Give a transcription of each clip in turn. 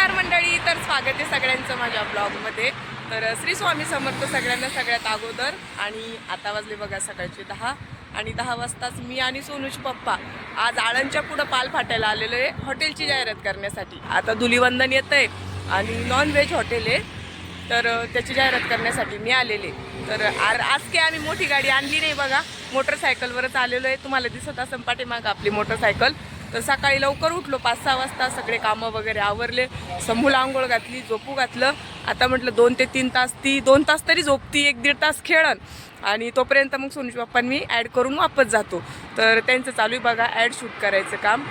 नमस्कार मंडळी, तर स्वागत आहे सगळ्यांचं माझ्या ब्लॉगमध्ये. तर श्री स्वामी समर्थ सगळ्यांना सगळ्यात अगोदर. आणि आता वाजले बघा सकाळचे 10 आणि 10 वाजताच मी आणि सोनूचे पप्पा आज आळंदच्या पुढं पाल फाटायला आलेलो आहे हॉटेलची जाहिरात करण्यासाठी. आता धुलीवंदन येतं आहे आणि नॉनव्हेज हॉटेल आहे, तर त्याची जाहिरात करण्यासाठी मी आलेले. तर आज काय आम्ही मोठी गाडी आणली नाही बघा, मोटरसायकलवरच आलेलो आहे. तुम्हाला दिसत असेल पाठीमागं आपली मोटरसायकल. तर सकाळी लवकर उठलो 5-6 वाजता, सगळे कामं वगैरे आवरले, समूला आंघोळ घातली, झोपू घातलं. आता म्हटलं 2 ते 3 तास, ती 2 तास तरी झोपती, 1-1.5 तास खेळन आणि तोपर्यंत मग सोनूच्या पप्पांनी ॲड करून वापस जातो. तर त्यांचं चालू आहे बघा ॲड शूट करायचं काम.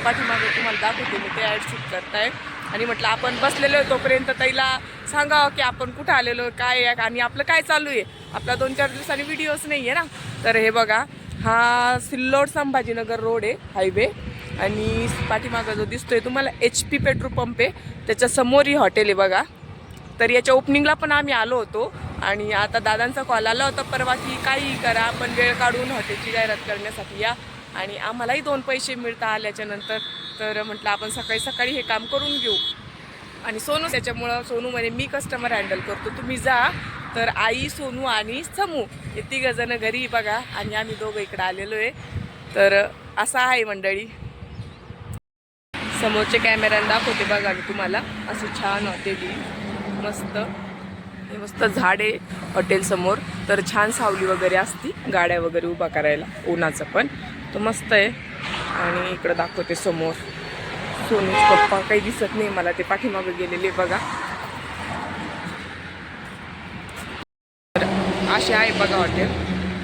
पाठीमागे तुम्हाला दाखवते मी, ते ॲड शूट करताय. आणि म्हटलं आपण बसलेलो आहे तोपर्यंत ताईला सांगावं की आपण कुठं आलेलो, काय आहे आणि आपलं काय चालू आहे. आपला 2-4 दिवसांनी व्हिडिओच नाही आहे ना. तर हे बघा, हा सिल्लोड संभाजीनगर रोड आहे, हायवे. आणि पाठीमागं जो दिसतोय तुम्हाला HP पेट्रोल पंप आहे, त्याच्या समोर ही हॉटेल आहे बघा. तर याच्या ओपनिंगला पण आम्ही आलो होतो आणि आता दादांचा कॉल आला होता परवा की काही करा, पण वेळ काढून हॉटेलची जाहिरात करण्यासाठी या आणि आम्हालाही 2 पैसे मिळता आल्याच्या नंतर. तर म्हटलं आपण सकाळी सकाळी हे काम करून घेऊ. आणि सोनू त्याच्यामुळं सोनू म्हणे मी कस्टमर हँडल करतो, तुम्ही जा. तर आई, सोनू आणि समू हे 3 जण घरी बघा आणि आम्ही दोघं इकडं आलेलो आहे. तर असं आहे मंडळी. समोरचे कॅमेऱ्याने दाखवते बघा मी तुम्हाला. असं छान हॉटेल, मस्त हे मस्त झाड आहे हॉटेल समोर. तर छान सावली वगैरे असती, गाड्या वगैरे उभा करायला, उन्हाचं पण तो मस्त आहे. आणि इकडं दाखवते समोर सोनूच पप्पा, काही दिसत नाही मला, ते पाठीमागं गेलेले बघा. तर असे आहे बघा हॉटेल.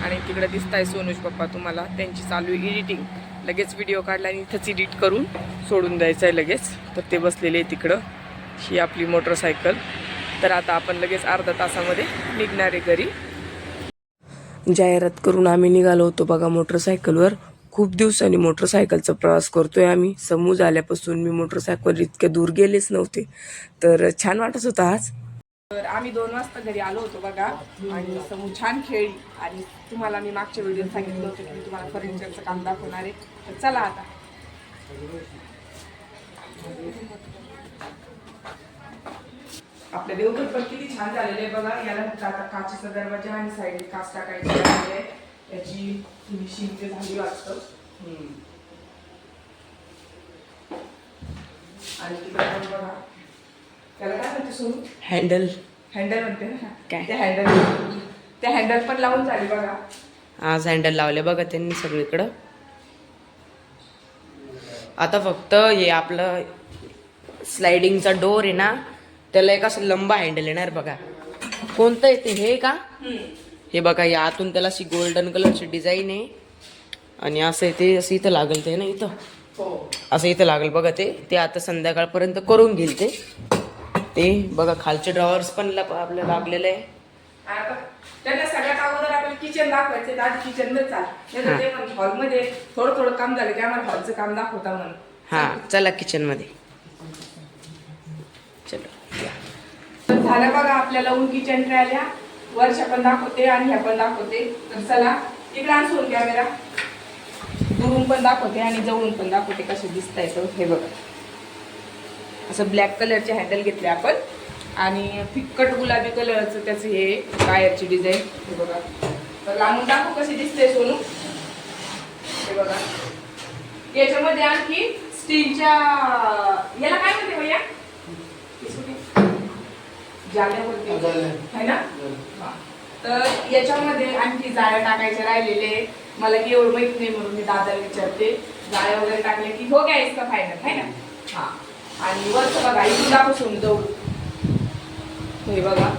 आणि तिकडे दिसत आहे सोनूच पप्पा तुम्हाला, त्यांची चालू आहे एडिटिंग. लगेच व्हिडिओ काढला आणि इथंच एडिट करून सोडून द्यायचं आहे लगेच. तर ते बसलेले आहे तिकडं. ही आपली मोटरसायकल. तर आता आपण लगेच अर्धा तासामध्ये निघणार आहे घरी. जाहिरात करून आम्ही निघालो होतो बघा मोटरसायकलवर. खूप दिवसांनी मोटरसायकलचा प्रवास करतोय आम्ही. समूह झाल्यापासून मी मोटरसायकलवर इतक्या दूर गेलेच नव्हते, तर छान वाटत होतं आज. तर आम्ही 2 वाजता घरी आलो होतो बघा आणि समूह छान खेळली. आणि तुम्हाला मी मागच्या व्हिडिओत सांगितलं होतं की मी तुम्हाला फर्निचरचं काम दाखवणार आहे. तर चला आता. आपल्या देवघर पण किती छान झालेलं आहे बघा. याला आता काचेचा दरवाजा आणि साईड काच टाकायची आहे. याची फिनिशिंग ते झाली वाटतं. आणि तिकडे पण बघा, त्याला काय म्हणते सोनू, हँडल म्हणते ना काय, ते हँडल पण लावून झाली बघा. आज हँडल लावले बघा त्यांनी सगळीकडं. आता फक्त हे आपलं स्लायडिंगचा डोर आहे ना, त्याला एक असं लंबा हँडल येणार बघा. कोणतं येते हे का, हे बघा, या आतून त्याला अशी गोल्डन कलरची डिझाईन आहे. आणि असं येते, असं इथं लागेल ते ना, इथं असं इथं लागेल बघा. ते आता संध्याकाळपर्यंत करून घेईल ते बघा. खालचे ड्रॉवर्स पण आपल्याला लागलेले आहे. त्यांना सगळ्यात अगोदर आपल्याला किचन दाखवायचं. आधी किचन मध्ये चाल, ते पण हॉलमध्ये थोडं काम झालं की आम्हाला हॉलचं काम दाखवता म्हणून. हा चला किचन मध्ये चलो. तर झालं बघा, आपल्याला ऊन किचन ट्रायल्या वरच्या पण दाखवते आणि ह्या पण दाखवते. तर चला तिकडे आणून कॅमेरा, दुरून पण दाखवते आणि जवळून पण दाखवते कसे दिसत आहे. हे बघा, असं ब्लॅक कलरचे हँडल घेतले आपण आणि फिक्कट गुलाबी कलरचं त्याचं हे टायरची डिझाईन. हे बघा, तर लांबून दाखव कशी दिसते सोनू. हे बघा, याच्यामध्ये आणखी स्टीलच्या याला काय म्हणते भैया, है ना. तर याच्यामध्ये आणखी जाळ्या टाकायचे राहिलेले, मला की एवढं माहित नाही म्हणून मी दादाला विचारते. जाळ्या वगैरे टाकले की हो गया इसका फायनल, है ना. हा, आणि वरचं बघा, इथून दाखवून जाऊ. हे बघा,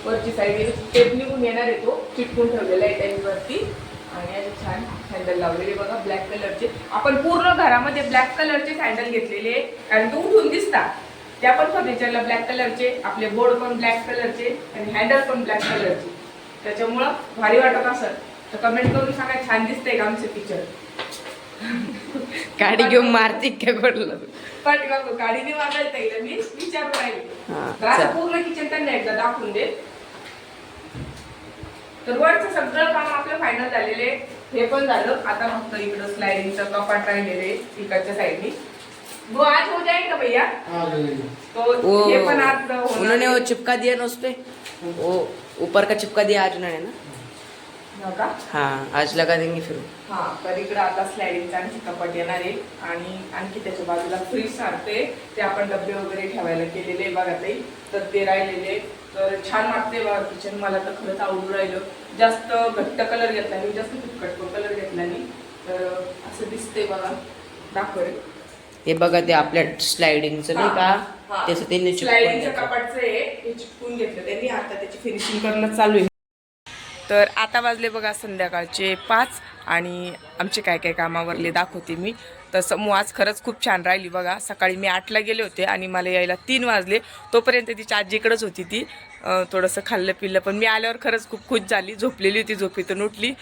वरची साईड टेप निघून येणार आहे, तो चिटकून ठेवलेला आहे त्याच्यावरती. आणि याचे छान हँडल लावलेले बघा ब्लॅक कलरचे. आपण पूर्ण घरामध्ये ब्लॅक कलरचे हँडल घेतलेले कारण तो उठून दिसतात. त्या पण फर्निचरला ब्लॅक कलरचे, आपले बोर्ड पण ब्लॅक कलरचे आणि हँडल पण ब्लॅक कलरचे. त्याच्यामुळं भारी वाटत असं. तर कमेंट करून सांगा छान दिसतंय का आमचं किचन. गाडी घेऊन मारते काय पडलं पण बघू, गाडीने वागायला येईल, मी विचारून राहिले. तर आता पूर्ण किचन त्यांना एकदा दाखवून दे. तर वरचं सगळं काम आपलं फायनल झालेले. हे पण झालं. आता फक्त इकडं स्लायडिंगचं कपाट राहिलेले इकडच्या साईडनी. वो आज हो जाएगा भैया तो ये पण आज होणार उन्होंने वो आहे. चिपका दिया ना उस पे, वो ऊपर का चिपका दिया आज उन्होंने ना. हो का? हाँ आज लगा देंगे फिर. हा तर इकडे आता स्लायडिंगचा आणखी कपाट येणार आहे आणि आणखी त्याच्या बाजूला फ्रीज सारखे ते आपण डबे वगैरे ठेवायला केलेले आहे बघा ताई. तर ते राहिलेले तर छान वाटते बघा किचन. मला तर खरंच आवडून राहिलं. जास्त घट्ट कलर घेतला नाही, जास्त फिकट कलर घेतला नाही. तर असं दिसते बघा. दाखवेल हे बघा ते आपल्या स्लायडिंगचं नाही का, त्याचं त्यांनी चिपकून स्लायडिंगचं घेतलं. कपाटचं आहे हे चिपकून घेतलं त्यांनी. आता त्याची फिनिशिंग करणं चालू आहे. तर आता वाजले बघा संध्याकाळचे 5 आणि आमचे काय काय कामावरले दाखवते मी. तर समूह आज खरंच खूप छान राहिली बघा. सकाळी मी 8ला गेले होते आणि मला यायला 3 वाजले. तोपर्यंत तिच्या आजीकडेच होती ती. थोडंसं खाल्लं पिल्लं पण मी आल्यावर खरंच खूप खुश झाली. झोपलेली होती, झोपेतून उठली.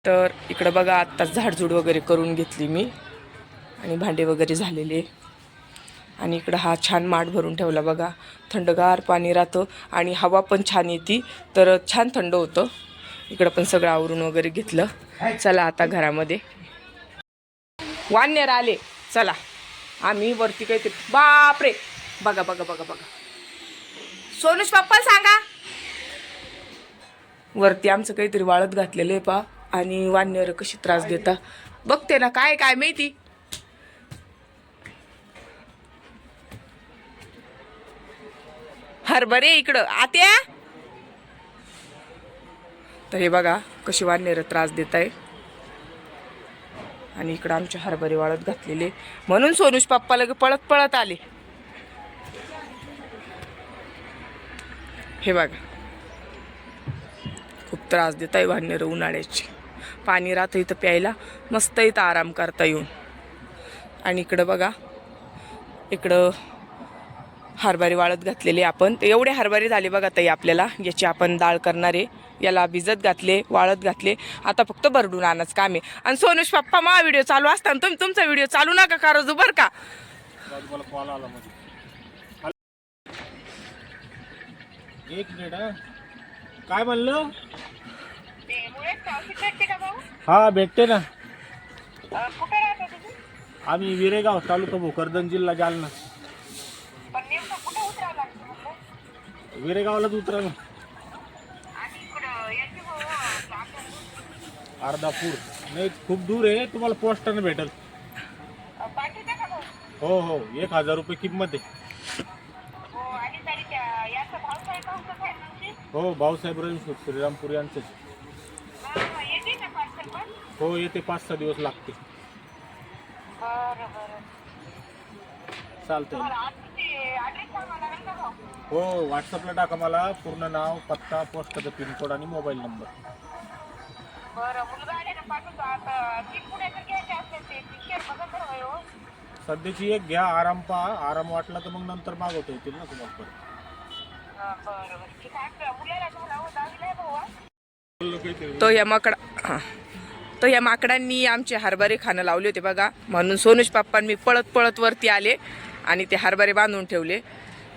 तर इकडं बघा आत्ताच झाडझूड वगैरे करून घेतली मी आणि भांडे वगैरे झालेले. आणि इकडं हा छान माठ भरून ठेवला बघा. थंडगार पाणी राहतं आणि हवा पण छान येते. तर छान थंड होतं. इकडं पण सगळं आवरून वगैरे घेतलं. चला आता घरामध्ये. वाननेर आले. चला आम्ही वरती काहीतरी. बापरे बघा बघा बघा बघा. सोनूश पप्पा सांगा. वरती आमचं काहीतरी वाळत घातलेलं आहे पा. आणि वाननेर कशी त्रास देता बघते ना. काय काय माहिती. हरभरे इकडं आत्या. तर हे बघा कशी वाननेर त्रास देत आहे. आणि इकडं आमचे हरभरे वाळत घातलेले म्हणून सोनूश पप्पा लगे पळत पळत आले. हे बघा खूप त्रास देत आहे वाननेर उन्हाळ्याची. पाणी राहतं इथं प्यायला, मस्त इथं आराम करता येऊन. आणि इकडं बघा इकडं हरभरे वाळत घातलेले आपण. तर एवढे हरभरे झाले बघा ताई आपल्याला. याची आपण डाळ करणार आहे. याला भिजत घातले, वाळत घातले. आता फक्त भरडून आणायचं काम आहे. आणि सोनूश पप्पा मा व्हिडिओ चालू असताना तुम्ही तुमचा व्हिडिओ चालू नका करू बरं का. एक मिनिट काय म्हणलं. हा भेटते ना. आम्ही विरेगाव तालुका भोकरदन जिल्हा जालना. विरेगावलाच उतरा. अर्धापूर नाही खूप दूर आहे. तुम्हाला पोस्टाने भेटेल. हो हो 1000 रुपये किंमत आहे. हो भाऊसाहेब रणशूर श्रीरामपूर यांचे. हो येते 5-6 दिवस लागते. चालतंय. हो व्हॉट्सअपला टाका मला पूर्ण नाव, पत्ता, पोस्टाचा पिनकोड आणि मोबाईल नंबर. सध्याची एक घ्या. आराम पहा. आराम वाटला तर मग नंतर मागवता येतील ना तुम्हाला परत. तो या माकडांनी आमचे हरभरे खाणं लावले होते बघा. म्हणून सोनूश पप्पांनी पळत पळत वरती आले आणि ते हरभरे बांधून ठेवले.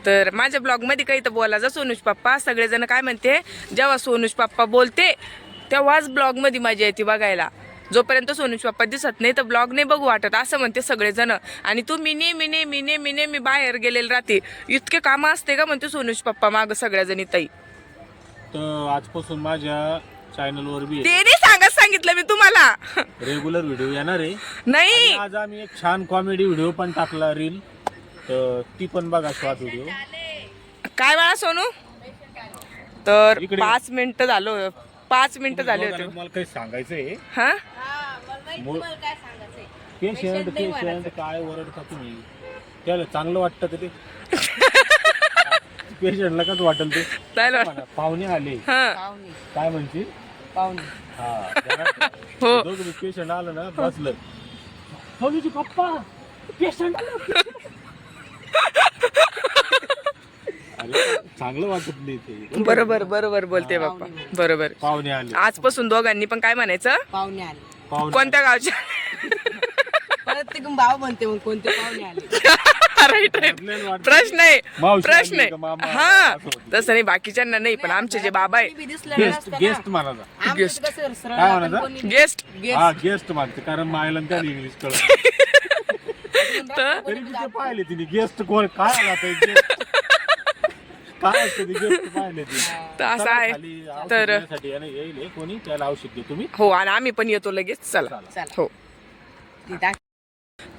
तर माझ्या ब्लॉगमध्ये काही तर बोलायचं सोनूश पप्पा. सगळेजण काय म्हणते, जेव्हा सोनूश पप्पा बोलते तेव्हाच ब्लॉगमध्ये मजा येते बघायला. जोपर्यंत सोनूश पप्पा दिसत नाही तर ब्लॉग नाही बघू वाटत असं म्हणते सगळेजण. आणि तू मी बाहेर गेलेले राहते. इतके कामं असते का म्हणते सोनूश पप्पा माग सगळ्याजणी ताई. तर आजपासून माझ्या चॅनलवर बी ते नाही सांगितलं मी तुम्हाला. रेग्युलर व्हिडिओ येणार आहे. नाही आज आम्ही एक छान कॉमेडी व्हिडिओ पण टाकला रील. तर ती पण बघा शॉर्ट व्हिडिओ. काय वेळा सोनू. तर इकडे. 5 मिनिटं झालं. 5 मिनिटं झाले होते. मला काही सांगायचंय. हा पेशंट काय ओरडता तुम्ही. त्याला चांगलं वाटतं का ते. पेशंटला कसं वाटेल ते. चालेल. पाहुणे आले. हा काय म्हणते पाहुणे. हा हो. दोघं पेशंट आलं ना बसलं. सोनूची पप्पा पेशंट आलं. अरे चांगलं वाटत नाही ते. बरोबर बोलते बाप्पा. बरोबर. पाहुणे आले. आजपासून दोघांनी पण काय म्हणायचं. पाहुणे आले. पाहुणे कोणत्या गावच्या. परत ते भाव म्हणते मग कोणते पाहुणे आले. राईट प्रश्न आहे. प्रश्न आहे. हा तसं नाही बाकीच्यांना नाही पण आमचे जे बाबा आहे गेस्ट म्हणाला. गेस्ट काय म्हणायचं. गेस्ट हा गेस्ट मानते कारण मायला त्याला इंग्लिश कळत. तर तरी मी ते पाहिले तिने गेस्ट कोण काय आला ते guest? काय असतं ते गेस्ट पाहिले ती तर असं आहे. तर साठी येईल हे कोणी त्याला औषध दे तुम्ही हो आणि आम्ही पण येतो लगेच चला चला. हो. ती दाख-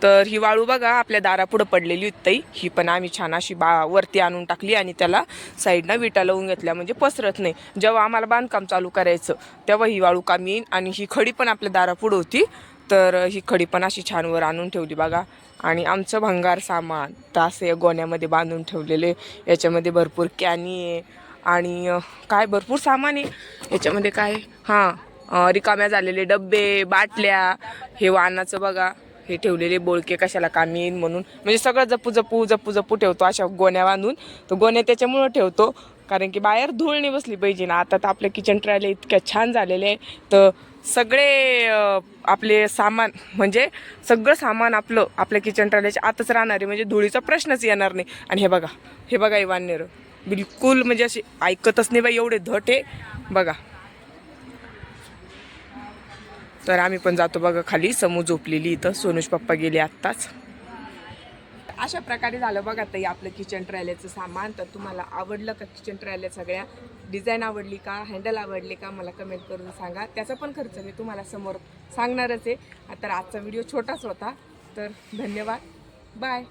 तर ही वाळू बघा आपल्या दारापुढं पडलेली होती ताई. ही पण आम्ही छान अशी वरती आणून टाकली आणि त्याला साईडनं विटा लावून घेतल्या म्हणजे पसरत नाही. जेव्हा आम्हाला बांधकाम चालू करायचं तेव्हा ही वाळू कामी येईन. आणि ही खडी पण आपल्या दारापुढं होती तर ही खडी पण अशी छान वर आणून ठेवली बघा. आणि आमचं भंगार सामान तास या गोण्यामध्ये बांधून ठेवलेले. याच्यामध्ये भरपूर कॅनी आहे आणि काय भरपूर सामान आहे याच्यामध्ये. काय रिकाम्या झालेले डब्बे बाटल्या, हे वाहनाचं बघा हे ठेवलेले बोळके कशाला कामी येईल म्हणून, म्हणजे सगळं जपू ठेवतो अशा गोण्या बांधून. तर गोण्या त्याच्यामुळं ठेवतो कारण की बाहेर धूळ नाही बसली पाहिजे ना. आता तर आपले किचन ट्रायल इतक्या छान झालेले आहे तर सगळे आपले सामान म्हणजे सगळं सामान आपल्या किचन ट्रायलच्या आतच राहणार आहे म्हणजे धुळीचा प्रश्नच येणार नाही. आणि हे बघा हे वानेर बिलकुल म्हणजे असे ऐकतच नाही बाई एवढे धट आहे बघा. तर आम्ही पण जातो बघा खाली. समू झोपलेली इथं, सोनूश पप्पा गेले आत्ताच. अशा प्रकारे झालं बघा ताई आपलं किचन ट्रायलचं सामान. तर तुम्हाला आवडलं का किचन ट्रायल्या? सगळ्या डिझाईन आवडली का, हँडल आवडले का, मला कमेंट करून सांगा. त्याचा पण खर्च मी तुम्हाला समोर सांगणारच आहे. तर आजचा व्हिडिओ छोटाच होता. तर धन्यवाद, बाय.